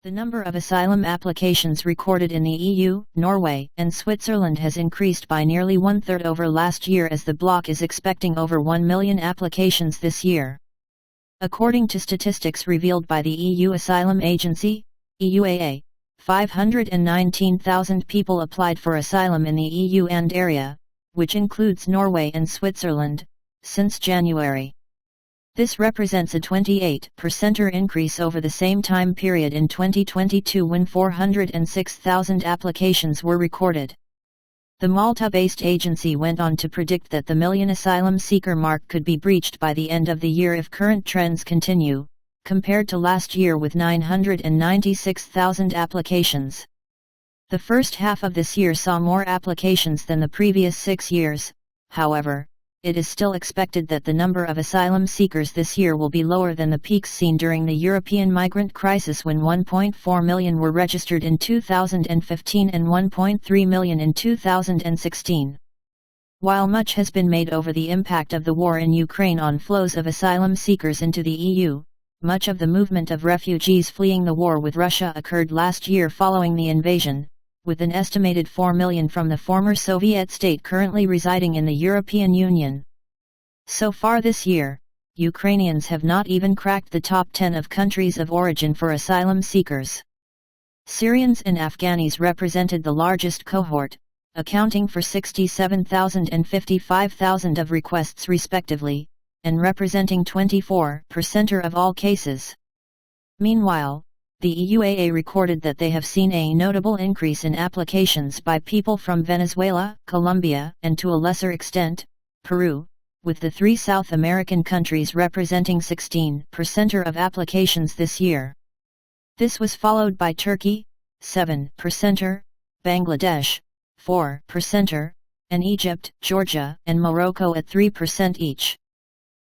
The number of asylum applications recorded in the EU, Norway, and Switzerland has increased by nearly one-third over last year, as the bloc is expecting over 1 million applications this year. According to statistics revealed by the EU Asylum Agency, EUAA, 519,000 people applied for asylum in the EU and area, which includes Norway and Switzerland, since January. This represents a 28% increase over the same time period in 2022, when 406,000 applications were recorded. The Malta-based agency went on to predict that the million asylum seeker mark could be breached by the end of the year if current trends continue, compared to last year with 996,000 applications. The first half of this year saw more applications than the previous 6 years. However, it is still expected that the number of asylum seekers this year will be lower than the peaks seen during the European Migrant Crisis, when 1.4 million were registered in 2015 and 1.3 million in 2016. While much has been made over the impact of the war in Ukraine on flows of asylum seekers into the EU, much of the movement of refugees fleeing the war with Russia occurred last year following the invasion, with an estimated 4 million from the former Soviet state currently residing in the European Union. So far this year, Ukrainians have not even cracked the top 10 of countries of origin for asylum seekers. Syrians and Afghanis represented the largest cohort, accounting for 67,000 and 55,000 of requests respectively, and representing 24% of all cases. Meanwhile, the EUAA recorded that they have seen a notable increase in applications by people from Venezuela, Colombia, and to a lesser extent, Peru, with the 3 South American countries representing 16% of applications this year. This was followed by Turkey, 7%, Bangladesh, 4%, and Egypt, Georgia, and Morocco at 3% each.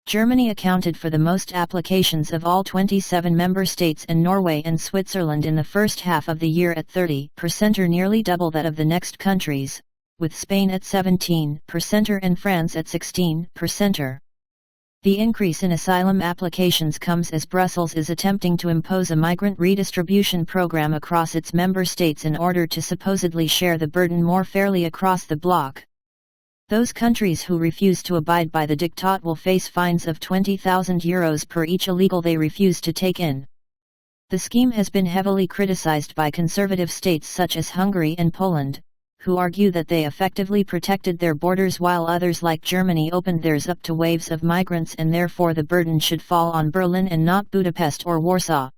Germany accounted for the most applications of all 27 member states, and Norway and Switzerland in the first half of the year at 30%, or nearly double that of the next countries, with Spain at 17% and France at 16%. The increase in asylum applications comes as Brussels is attempting to impose a migrant redistribution program across its member states in order to supposedly share the burden more fairly across the bloc. Those countries who refuse to abide by the diktat will face fines of €20,000 per each illegal they refuse to take in. The scheme has been heavily criticized by conservative states such as Hungary and Poland, who argue that they effectively protected their borders while others like Germany opened theirs up to waves of migrants, and therefore the burden should fall on Berlin and not Budapest or Warsaw.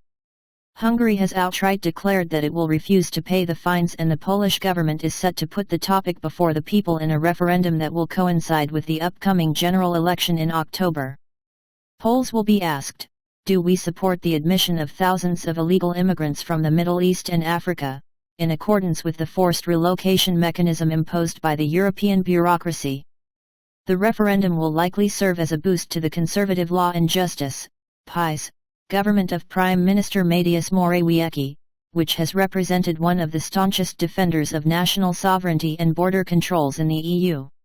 Hungary has outright declared that it will refuse to pay the fines, and the Polish government is set to put the topic before the people in a referendum that will coincide with the upcoming general election in October. Poles will be asked, do we support the admission of thousands of illegal immigrants from the Middle East and Africa, in accordance with the forced relocation mechanism imposed by the European bureaucracy? The referendum will likely serve as a boost to the conservative Law and Justice (PiS) government of Prime Minister Mateusz Morawiecki, which has represented one of the staunchest defenders of national sovereignty and border controls in the EU.